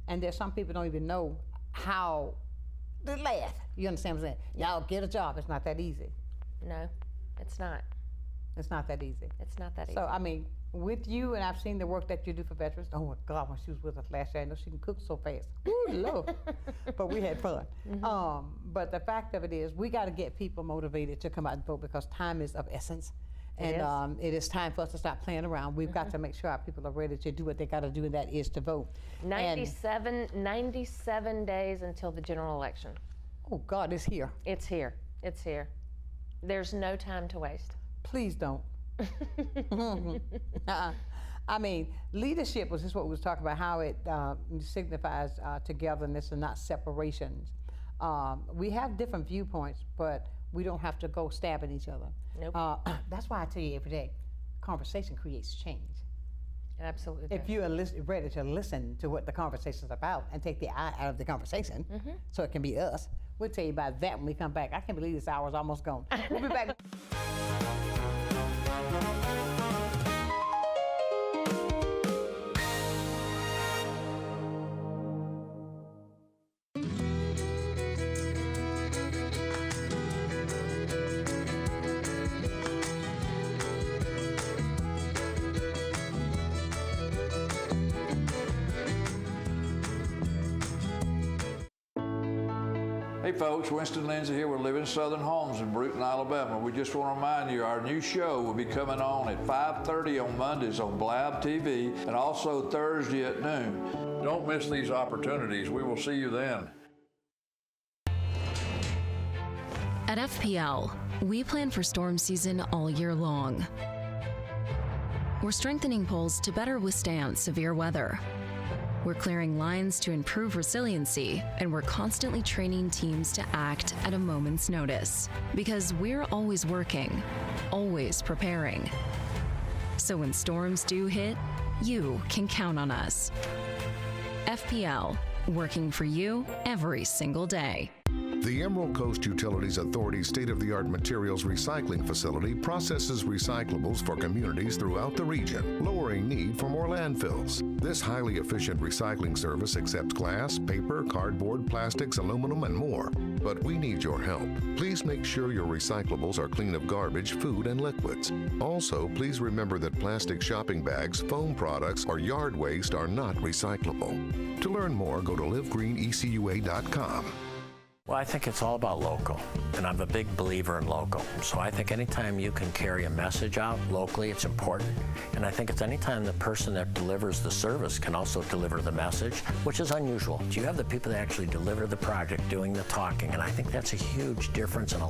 and there's some people don't even know how to laugh. You understand what I'm saying? Y'all get a job. It's not that easy. No, it's not. It's not that easy. It's not that easy. So, I mean, with you, and I've seen the work that you do for veterans. Oh my God, when she was with us last year, I know she can cook so fast. Ooh, Lord. But we had fun. But the fact of it is, we got to get people motivated to come out and vote, because time is of essence. And it is time for us to stop playing around. We've got to make sure our people are ready to do what they got to do, and that is to vote. 97 days until the general election. Oh, God, it's here. It's here. It's here. There's no time to waste. Please don't. I mean, leadership was just what we was talking about, how it signifies togetherness and not separations. We have different viewpoints, but we don't have to go stabbing each other. Nope. That's why I tell you every day, conversation creates change. It absolutely does. If you are ready to listen to what the conversation is about and take the I out of the conversation, so it can be us, we'll tell you about that when we come back. I can't believe this hour's almost gone. We'll be back. Hey folks, Winston Lindsay here with Living Southern Homes in Brewton, Alabama. We just want to remind you our new show will be coming on at 5:30 on Mondays on Blab TV and also Thursday at noon. Don't miss these opportunities. We will see you then. At FPL, we plan for storm season all year long. We're strengthening poles to better withstand severe weather. We're clearing lines to improve resiliency, and we're constantly training teams to act at a moment's notice. Because we're always working, always preparing. So when storms do hit, you can count on us. FPL, working for you every single day. The Emerald Coast Utilities Authority's state-of-the-art materials recycling facility processes recyclables for communities throughout the region, lowering need for more landfills. This highly efficient recycling service accepts glass, paper, cardboard, plastics, aluminum, and more. But we need your help. Please make sure your recyclables are clean of garbage, food, and liquids. Also, please remember that plastic shopping bags, foam products, or yard waste are not recyclable. To learn more, go to livegreenecua.com. Well, I think it's all about local, and I'm a big believer in local. So I think anytime you can carry a message out locally, it's important. And I think it's anytime the person that delivers the service can also deliver the message, which is unusual. You have the people that actually deliver the project doing the talking, and I think that's a huge difference, and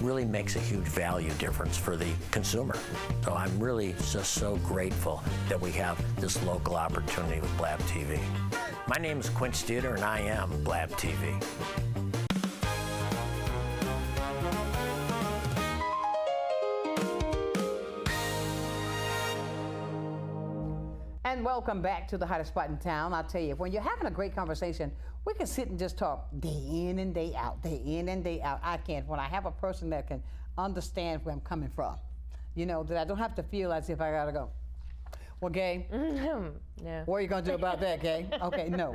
really makes a huge value difference for the consumer. So I'm really just so grateful that we have this local opportunity with Blab TV. My name is Quince Dieter, and I am Blab TV. And welcome back to the hottest spot in town. I'll tell you, when you're having a great conversation, we can sit and just talk day in and day out, day in and day out. I can't. When I have a person that can understand where I'm coming from, you know, that I don't have to feel as if I gotta go. Well, Gay, No. What are you gonna do about that, Gay? Okay, no.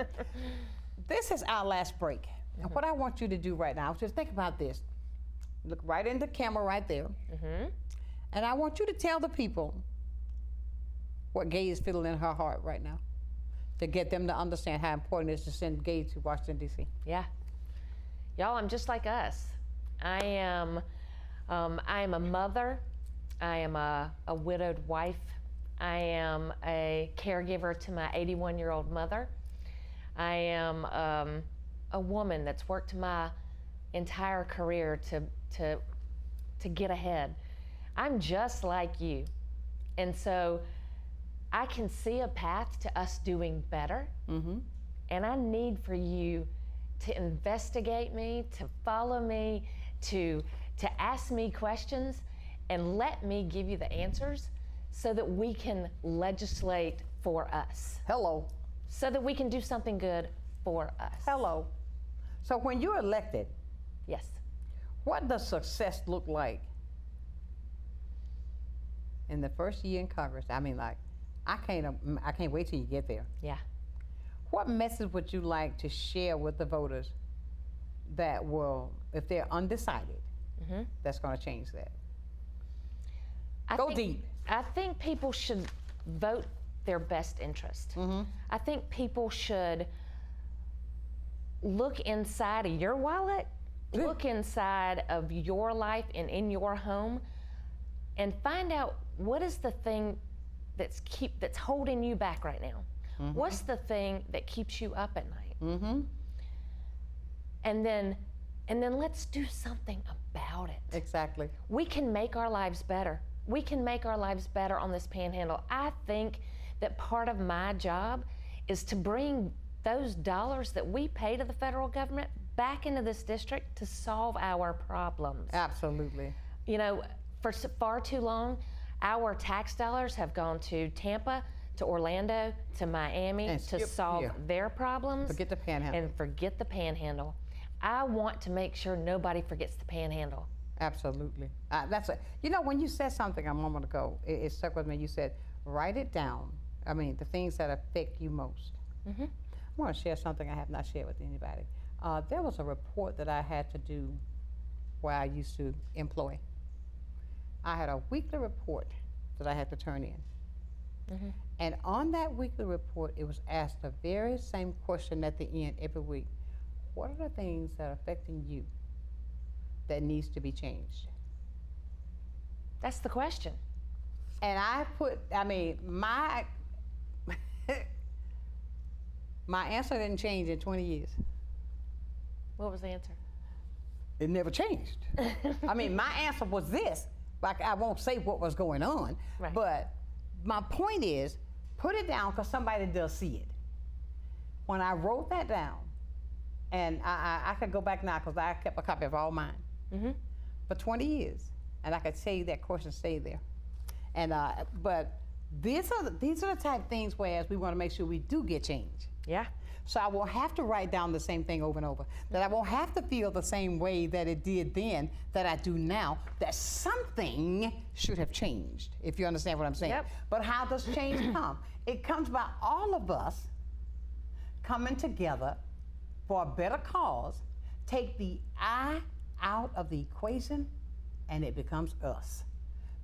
This is our last break. And what I want you to do right now is just think about this. Look right in the camera right there. And I want you to tell the people what Gay is feeling in her heart right now, to get them to understand how important it is to send Gay to Washington, D.C. Yeah. Y'all, I'm just like us. I am a mother. I am a widowed wife. I am a caregiver to my 81-year-old mother. I am a woman that's worked my entire career to get ahead. I'm just like you. And so I can see a path to us doing better, and I need for you to investigate me, to follow me, to ask me questions, and let me give you the answers so that we can legislate for us. Hello. So that we can do something good for us. Hello. So when you're elected, yes, what does success look like in the first year in Congress? I mean, like, I can't wait till you get there. Yeah. What message would you like to share with the voters that will, if they're undecided, that's going to change that? Go deep. I think people should vote their best interest. I think people should look inside of your wallet, look inside of your life and in your home, and find out what is the thing that's holding you back right now. What's the thing that keeps you up at night? And then let's do something about it. Exactly. We can make our lives better. We can make our lives better on this panhandle. I think that part of my job is to bring those dollars that we pay to the federal government back into this district to solve our problems. Absolutely. You know, for far too long, our tax dollars have gone to Tampa, to Orlando, to Miami to solve their problems. Forget the panhandle. And forget the panhandle. I want to make sure nobody forgets the panhandle. Absolutely. You know, when you said something a moment ago, it stuck with me. You said, write it down. I mean, the things that affect you most. I want to share something I have not shared with anybody. There was a report that I had to do where I used to employ. I had a weekly report that I had to turn in. And on that weekly report, it was asked the very same question at the end every week. What are the things that are affecting you that needs to be changed? That's the question. And my answer didn't change in 20 years. What was the answer? It never changed. I mean, my answer was this. Like, I won't say what was going on, but my point is, put it down because somebody does see it. When I wrote that down, and I could go back now because I kept a copy of all mine for 20 years, and I could tell you that question stayed there. And but these are the type of things whereas we want to make sure we do get change. Yeah. So I won't have to write down the same thing over and over. That I won't have to feel the same way that it did then that I do now. That something should have changed, if you understand what I'm saying. But how does change come? It comes by all of us coming together for a better cause, take the I out of the equation, and it becomes us.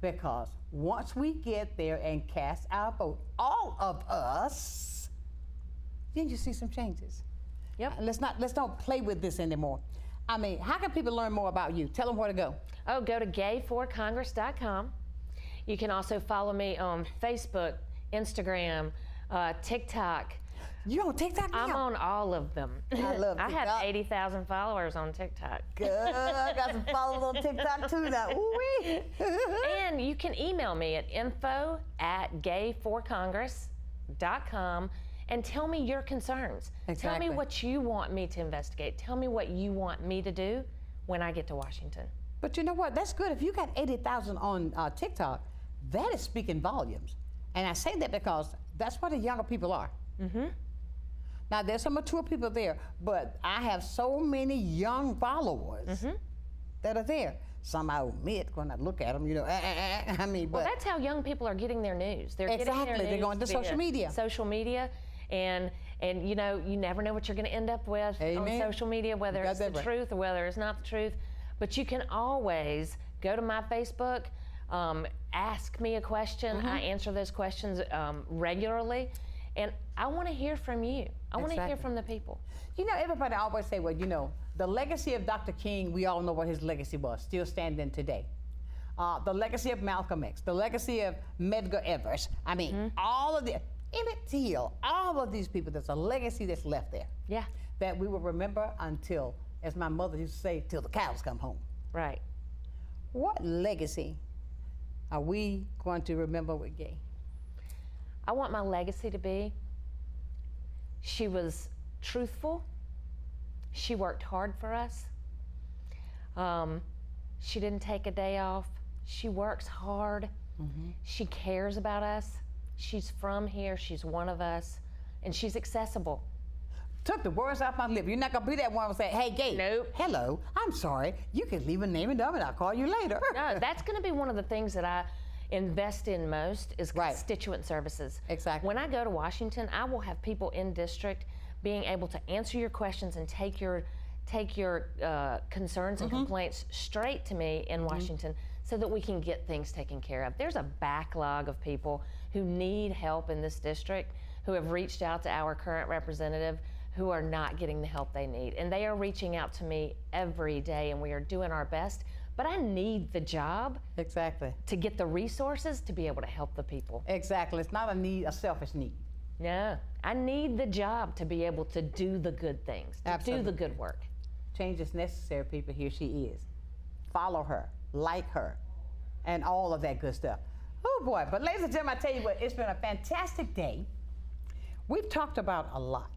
Because once we get there and cast our vote, all of us, then you see some changes. Let's not play with this anymore. I mean, how can people learn more about you? Tell them where to go. Oh, go to gay4congress.com. You can also follow me on Facebook, Instagram, TikTok. You on TikTok now? I'm on all of them. I love TikTok. I have 80,000 followers on TikTok. Good. I got some followers on TikTok too now. Ooh-wee. And you can email me at info@gay4congress.com and tell me your concerns. Tell me what you want me to investigate. Tell me what you want me to do when I get to Washington. But you know what? That's good. If you got 80,000 on TikTok, that is speaking volumes. And I say that because that's where the younger people are. Now, there's some mature people there, but I have so many young followers that are there. Some I omit when I look at them, you know. I mean, but well, that's how young people are getting their news. They're getting their news they're going to social media. Social media, and you know, you never know what you're going to end up with on social media, whether it's the truth or whether it's not the truth. But you can always go to my Facebook, ask me a question. I answer those questions regularly. And I want to hear from you. I want to hear from the people. You know, everybody always say, well, you know, the legacy of Dr. King, we all know what his legacy was, still standing today. The legacy of Malcolm X, the legacy of Medgar Evers. I mean, all of the, Emmett Till, all of these people, there's a legacy that's left there. Yeah. That we will remember until, as my mother used to say, till the cows come home. Right. What legacy are we going to remember with Gay? I want my legacy to be, she was truthful, she worked hard for us, she didn't take a day off, she works hard, she cares about us, she's from here, she's one of us, and she's accessible. Took the words out my lip. You're not gonna be that one who say, hey, Gay, hello, I'm sorry, you can leave a name and number and I'll call you later. No, that's gonna be one of the things that I invest in most is constituent services. Exactly. When I go to Washington, I will have people in district being able to answer your questions and take your concerns and complaints straight to me in Washington so that we can get things taken care of. There's a backlog of people who need help in this district who have reached out to our current representative who are not getting the help they need. And they are reaching out to me every day, and we are doing our best. but I need the job. Exactly. To get the resources to be able to help the people. Exactly. It's not a need, a selfish need. No, I need the job to be able to do the good things, to Absolutely. do the good work. Change is necessary, people. Here she is. Follow her, like her, and all of that good stuff. Oh boy, but ladies and gentlemen, I tell you what, it's been a fantastic day. We've talked about a lot.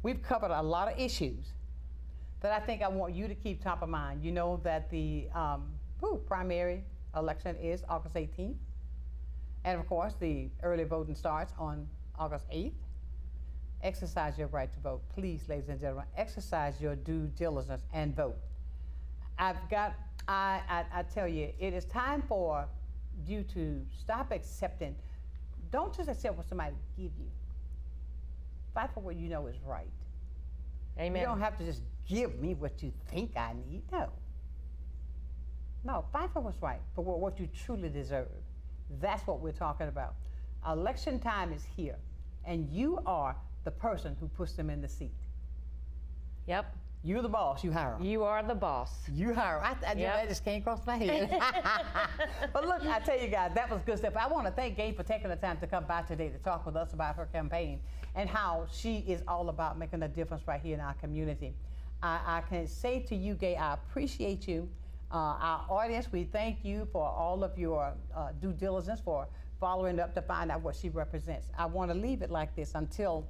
We've covered a lot of issues that I think I want you to keep top of mind. You know that the primary election is August 18th. And of course, the early voting starts on August 8th. Exercise your right to vote. Please, ladies and gentlemen, exercise your due diligence and vote. I tell you, it is time for you to stop accepting. Don't just accept what somebody give you. Fight for what you know is right. Amen. You don't have to just give me what you think I need. No, fight for what's right, for what you truly deserve. That's what we're talking about. Election time is here, and you are the person who puts them in the seat. Yep. You're the boss, you hire them. You are the boss. You hire them. That just came across my head. But look, I tell you guys, that was good stuff. I want to thank Gay for taking the time to come by today to talk with us about her campaign and how she is all about making a difference right here in our community. I can say to you, Gay, I appreciate you. Our audience, we thank you for all of your due diligence, for following up to find out what she represents. I want to leave it like this until,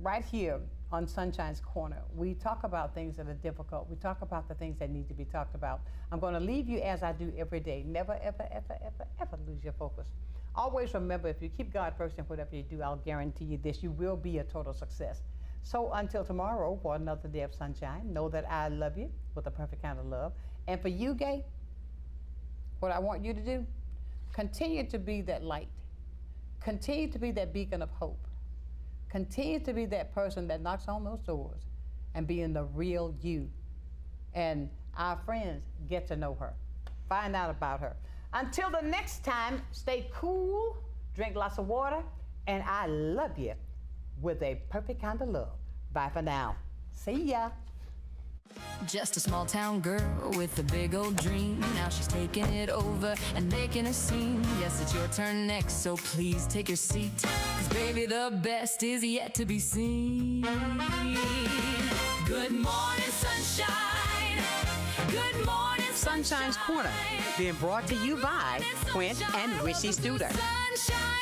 right here on Sunshine's Corner, we talk about things that are difficult. We talk about the things that need to be talked about. I'm going to leave you as I do every day. Never, ever, ever, ever, ever lose your focus. Always remember, if you keep God first in whatever you do, I'll guarantee you this, you will be a total success. So until tomorrow, for another day of sunshine, know that I love you with a perfect kind of love. And for you, Gay, what I want you to do, continue to be that light. Continue to be that beacon of hope. Continue to be that person that knocks on those doors and being the real you. And our friends get to know her. Find out about her. Until the next time, stay cool, drink lots of water, and I love you with a perfect kind of love. Bye for now. See ya. Just a small town girl with a big old dream. Now she's taking it over and making a scene. Yes, it's your turn next, so please take your seat. 'Cause baby, the best is yet to be seen. Good morning, sunshine. Good morning, Sunshine's Corner, being brought to you by Quint and Richie Studer. sunshine.